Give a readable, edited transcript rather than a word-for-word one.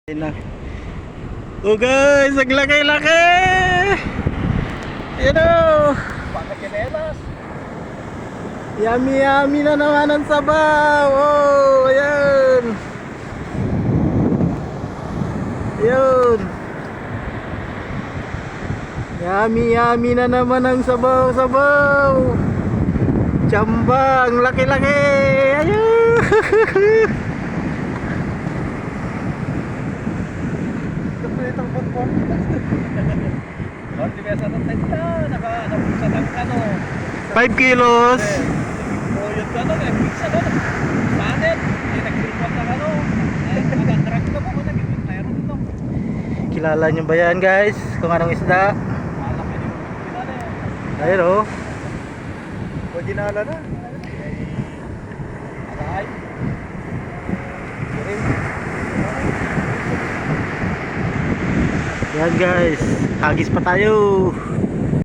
Na. Oh guys, ang laki-laki! Ayan o! Yummy yummy na naman ang sabaw! Oh, ayan! Ayan! Yummy yummy na naman ang sabaw-sabaw! Tsamba, ang laki-laki! Ayan! Di ba sa tanda, nakapusa ng ano 5 kilos. Buyod ka nun, pizza nun sanet, nagsilpot ng ano nag-truck ka po, nagiging meron ito. Kilala nyo ba yan guys? Kung anong isda? Malaki din yung pinala eh. Ayun o. O ginala na aray Yan guys, hagis pa tayo.